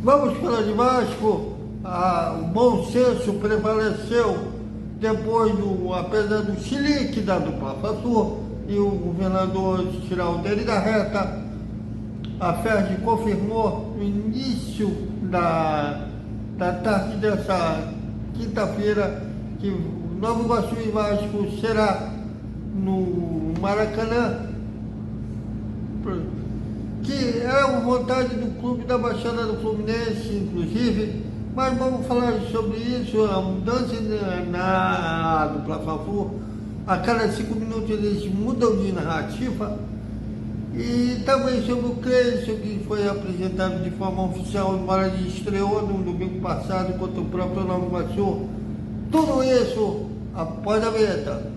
Vamos falar de Vasco. O bom senso prevaleceu depois apesar do chilique da dupla Fla-Flu e o governador tirar o dele da reta. A FERJ confirmou no início da tarde dessa quinta-feira que o Nova Iguaçu e Vasco será no Maracanã, que é uma vontade do clube da Baixada do Fluminense, inclusive, mas vamos falar sobre isso, a mudança na dupla Fla-Flu. A cada 5 minutos eles mudam de narrativa. E também sobre o Cleison, que foi apresentado de forma oficial, embora ele estreou no domingo passado contra o próprio Nova Iguaçu. Tudo isso após a vinheta.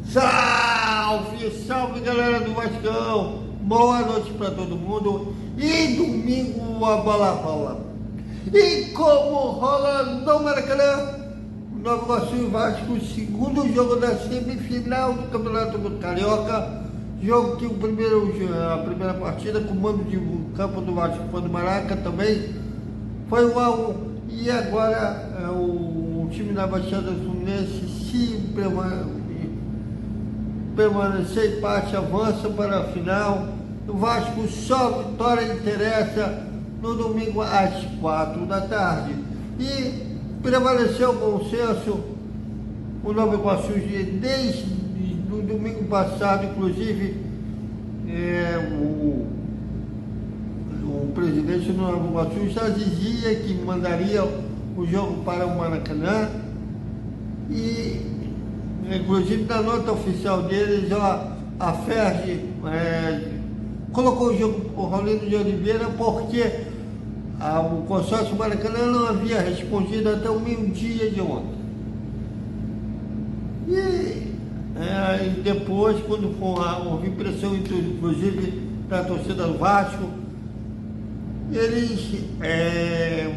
Salve, salve galera do Vascão, boa noite para todo mundo. E domingo a bola rola. E como rola no Maracanã, Nova Iguaçu e Vasco, segundo jogo da semifinal do Campeonato Carioca. Jogo que a primeira partida com o mando de campo do Vasco foi do Maraca também, foi 1-1. E agora o time da Baixada do Fluminense, se permanecer empate, avança para a final. O Vasco só vitória interessa no domingo às 4 da tarde. E prevaleceu o bom senso. O Nova Iguaçu, desde o domingo passado, inclusive, o presidente do Nova Iguaçu já dizia que mandaria o jogo para o Maracanã. E inclusive na nota oficial deles, a FERJ colocou o jogo por Rolando de Oliveira porque o consórcio Maracanã não havia respondido até o meio-dia de ontem. E depois, quando houve pressão, inclusive da torcida do Vasco, eles,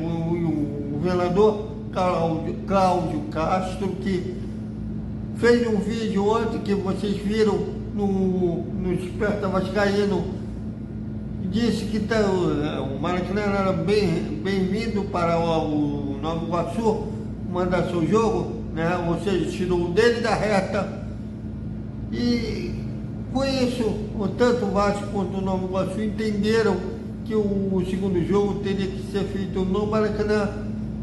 o governador Cláudio Castro, que fez um vídeo ontem que vocês viram no Desperta Vascaíno, disse que o Maracanã era bem-vindo para o Nova Iguaçu mandar seu jogo, né? Ou seja, tirou o dele da reta. E com isso, tanto o Vasco quanto o Nova Iguaçu entenderam que o segundo jogo teria que ser feito no Maracanã.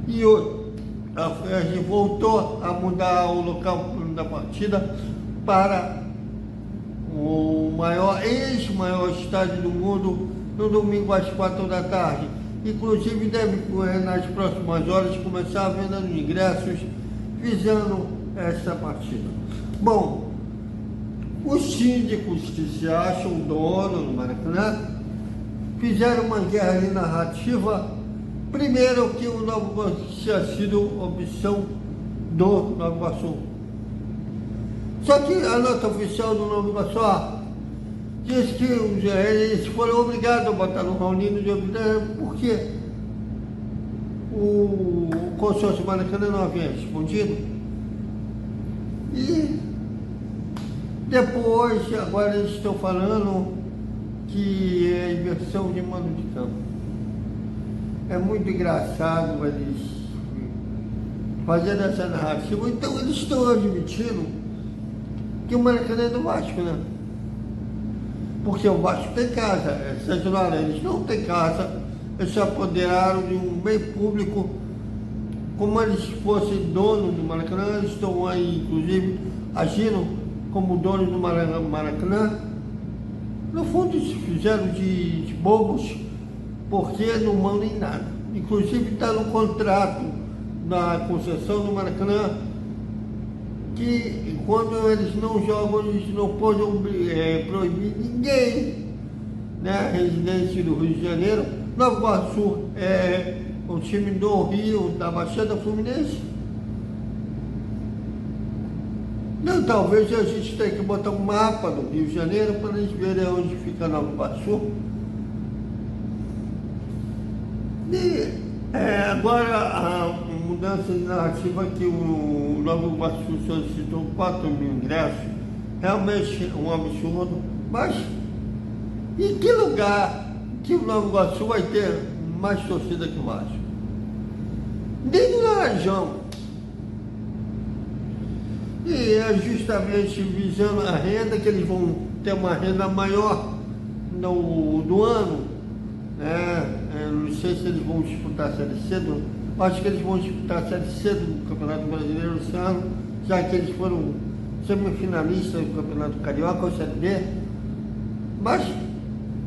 E hoje a FERJ voltou a mudar o local da partida para o ex-maior estádio do mundo, no domingo às 4 da tarde. Inclusive deve, nas próximas horas, começar a venda de ingressos visando essa partida. Bom, os síndicos que se acham donos do Maracanã fizeram uma guerra ali narrativa. Primeiro, que o Nova Iguaçu tinha sido opção do Nova Iguaçu. Só que a nota oficial do Nova Iguaçu diz que eles foram obrigados a botar no Raulino de Oliveira porque o consórcio Maracanã não havia respondido. E depois, agora eles estão falando que é inversão de mando de campo. É muito engraçado eles fazendo essa narrativa. Então eles estão admitindo que o Maracanã é do Vasco, né? Porque o Vasco tem casa, eles não têm casa, eles se apoderaram de um bem público, como eles fossem donos do Maracanã. Eles estão aí, inclusive, agindo como donos do Maracanã. No fundo, se fizeram de bobos, porque não mandam em nada. Inclusive está no contrato da concessão do Maracanã que quando eles não jogam, eles não podem proibir ninguém, né? Residente do Rio de Janeiro. Nova Iguaçu é o time do Rio, da Baixada Fluminense. Não, talvez a gente tenha que botar um mapa do Rio de Janeiro para eles verem onde fica Nova Iguaçu. E agora a mudança de narrativa que o Nova Iguaçu solicitou 4 mil ingressos, realmente é um absurdo, mas em que lugar que o Nova Iguaçu vai ter mais torcida que o Vasco? Nem no Laranjão. E é justamente visando a renda, que eles vão ter uma renda maior do ano. Não sei se eles vão disputar a Série C, acho que eles vão disputar a Série C do Campeonato Brasileiro esse ano, já que eles foram semifinalistas do Campeonato Carioca ou Série B. Mas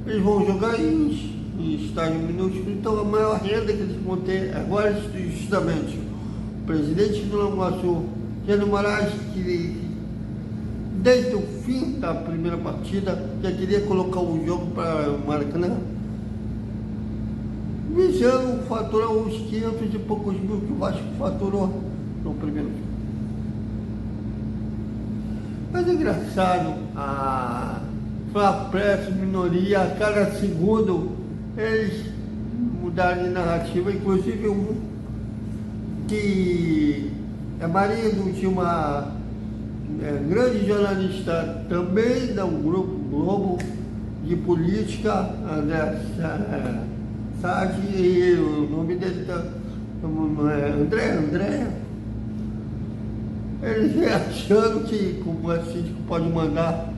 eles vão jogar em estádio minúsculo, então a maior renda que eles vão ter agora, justamente, o presidente do Nova Iguaçu, Jânio Moraes, que desde o fim da primeira partida já queria colocar o jogo para o Maracanã, visando faturar uns 500 e poucos mil que o Vasco faturou no primeiro jogo. Mas é engraçado, a Press, minoria, a cada segundo eles mudaram de narrativa, inclusive um que é marido de uma grande jornalista também da Grupo Globo de política, André Sade, e o nome dele é André. Eles achando que, como a síndico pode mandar,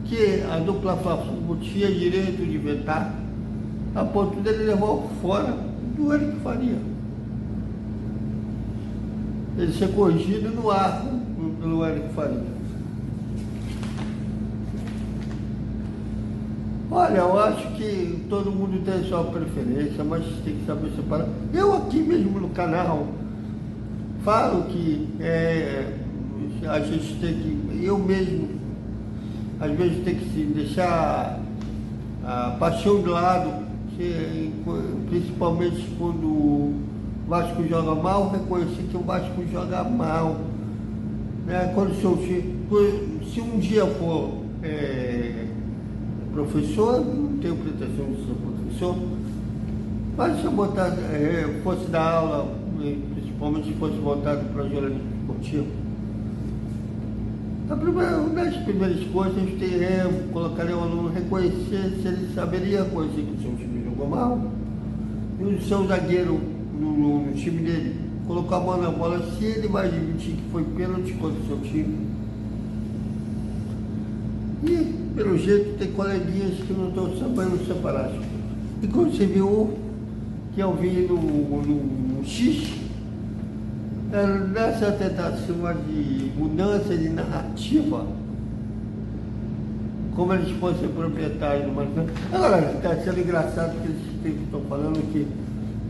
que a dupla Fla-Flu tinha direito de vetar, a ponto dele levar fora do Eric Faria. Ele ser corrigido no ar pelo Eric Faria. Olha, eu acho que todo mundo tem sua preferência, mas tem que saber separar. Eu aqui mesmo no canal falo que a gente tem que, eu mesmo, às vezes tem que se deixar a paixão de lado, principalmente quando o Vasco joga mal, reconhecer que o Vasco joga mal. Quando se um dia for professor, não tenho pretensão de ser professor, mas se eu fosse dar aula, principalmente se fosse voltado para jornalismo esportivo, uma das primeiras coisas eu colocaria o aluno reconhecer se ele saberia reconhecer que o seu time jogou mal, e o seu zagueiro no time dele colocou a mão na bola, se ele vai admitir que foi pênalti contra o seu time. E, pelo jeito, tem coleguinhas que não estão sabendo separar as coisas. E quando você viu que eu vi no X, nessa tentativa de mudança de narrativa, como eles fossem proprietários do Maracanã. Agora, está sendo engraçado que eles estão falando que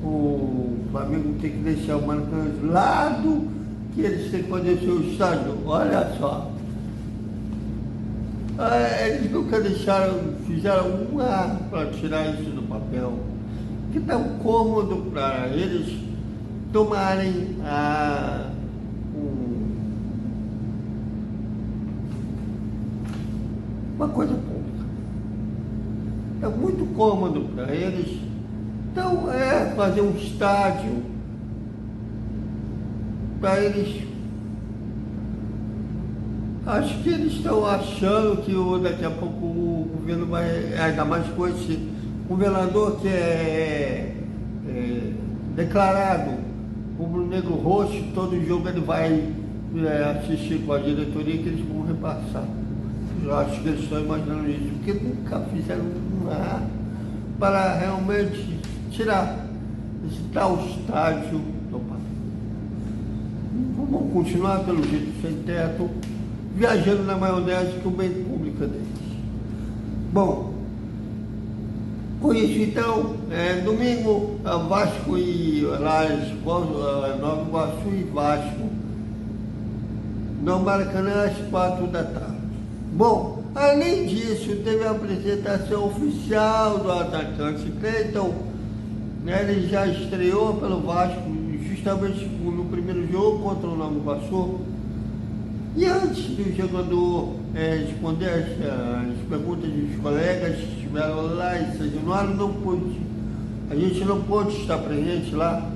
o Flamengo tem que deixar o Maracanã de lado, que eles têm que fazer seu estádio. Olha só. Eles nunca fizeram um ar para tirar isso do papel, que tá um cômodo para eles tomarem uma coisa pública. É muito cômodo para eles. Então, fazer um estádio para eles. Acho que eles estão achando que daqui a pouco o governo vai, ainda mais com esse governador que é declarado rubro-negro roxo, todo jogo ele vai assistir com a diretoria que eles vão repassar. Eu acho que eles estão imaginando isso, porque nunca fizeram nada para realmente tirar esse tal estádio do país. Vamos continuar pelo jeito sem teto, viajando na maionese que o bem público deles. Bom, com isso então, domingo, Vasco e Nova Iguaçu e Vasco, no Maracanã às 4 da tarde. Bom, além disso, teve a apresentação oficial do atacante Cleiton, ele já estreou pelo Vasco, justamente no primeiro jogo contra o Nova Iguaçu. E antes do jogador responder as perguntas dos colegas que estiveram lá em São Januário, não pôde a gente não pôde estar presente lá.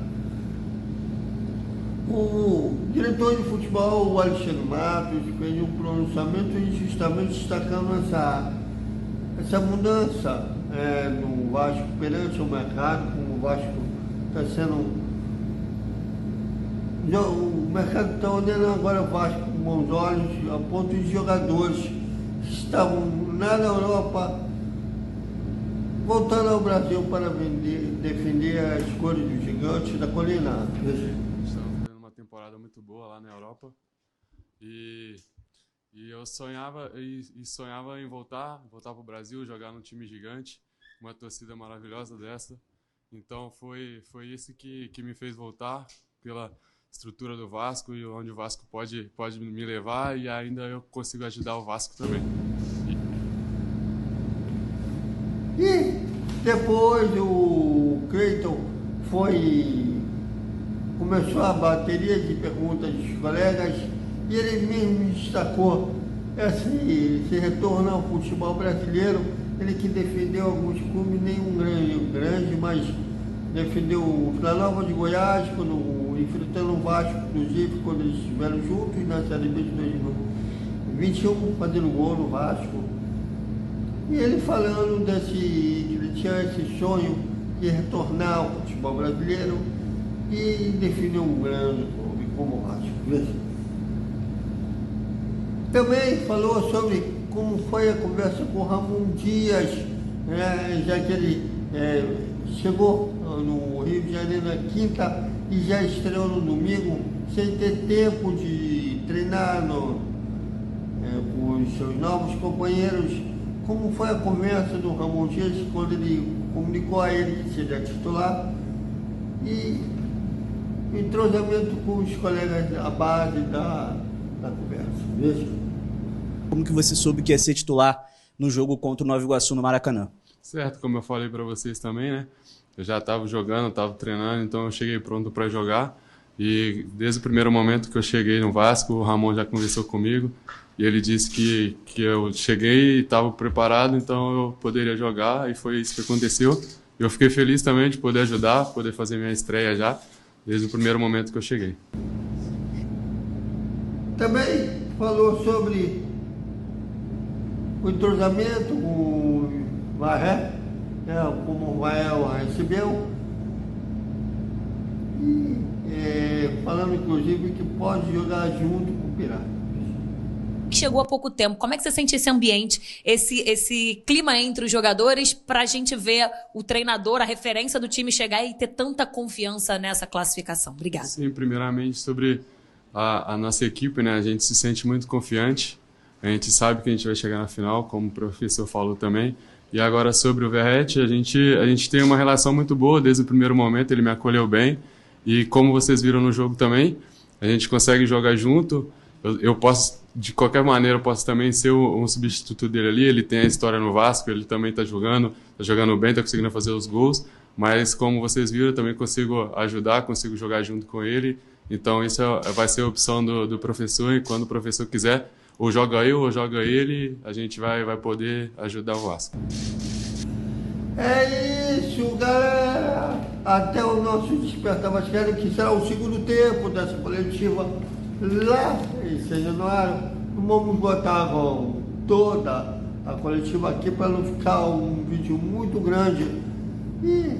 O diretor de futebol, o Alexandre Matos, fez um pronunciamento justamente destacando essa mudança no Vasco perante o mercado, como o Vasco está sendo... O mercado está olhando agora o Vasco com bons olhos, a ponto de jogadores que estavam lá na Europa voltando ao Brasil para defender as cores dos gigantes da colina. Estamos fazendo uma temporada muito boa lá na Europa e eu sonhava em voltar para o Brasil, jogar num time gigante, uma torcida maravilhosa dessa. Então foi isso que me fez voltar, pela estrutura do Vasco e onde o Vasco pode me levar, e ainda eu consigo ajudar o Vasco também. E depois o Cleiton começou a bateria de perguntas dos colegas, e ele mesmo destacou esse retorno ao futebol brasileiro. Ele que defendeu alguns clubes, nenhum grande, mas defendeu o Vila Nova de Goiás, enfrentando o Vasco, inclusive, quando eles estiveram juntos na Série B de 2021, fazendo gol no Vasco. E ele falando que ele tinha esse sonho de retornar ao futebol brasileiro e definir um grande clube como o Vasco. Também falou sobre como foi a conversa com o Ramon Dias, já que ele chegou no Rio de Janeiro na quinta e já estreou no domingo, sem ter tempo de treinar com os seus novos companheiros. Como foi a conversa do Ramon Dias quando ele comunicou a ele que seria titular, e o entrosamento com os colegas à base da conversa. Veja. Como que você soube que ia ser titular no jogo contra o Nova Iguaçu no Maracanã? Certo, como eu falei para vocês também, né? Eu já estava jogando, estava treinando, então eu cheguei pronto para jogar. E desde o primeiro momento que eu cheguei no Vasco, o Ramon já conversou comigo e ele disse que eu cheguei e estava preparado, então eu poderia jogar, e foi isso que aconteceu. Eu fiquei feliz também de poder ajudar, poder fazer minha estreia já, desde o primeiro momento que eu cheguei. Também falou sobre o entrosamento com o Varré, como o Varré recebeu, e falando inclusive que pode jogar junto com o Pirata. Chegou há pouco tempo. Como é que você sente esse ambiente, esse clima entre os jogadores, para a gente ver o treinador, a referência do time chegar e ter tanta confiança nessa classificação? Obrigada. Sim, primeiramente sobre a nossa equipe, né? A gente se sente muito confiante, a gente sabe que a gente vai chegar na final, como o professor falou também. E agora sobre o Verratti, a gente tem uma relação muito boa desde o primeiro momento, ele me acolheu bem, e como vocês viram no jogo também, a gente consegue jogar junto. Eu posso, de qualquer maneira, eu posso também ser um substituto dele ali. Ele tem a história no Vasco, ele também está jogando bem, está conseguindo fazer os gols. Mas, como vocês viram, eu também consigo ajudar, consigo jogar junto com ele. Então, isso vai ser a opção do professor. E quando o professor quiser, ou joga eu ou joga ele, a gente vai poder ajudar o Vasco. É isso, galera. Até o nosso Despertar Vascaíno, que será o segundo tempo dessa coletiva lá em São Januário. Não vamos botar toda a coletiva aqui para não ficar um vídeo muito grande. E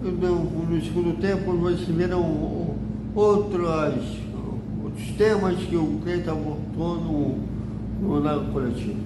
no segundo tempo vocês verão outros temas que o Cleiton abordou na coletiva.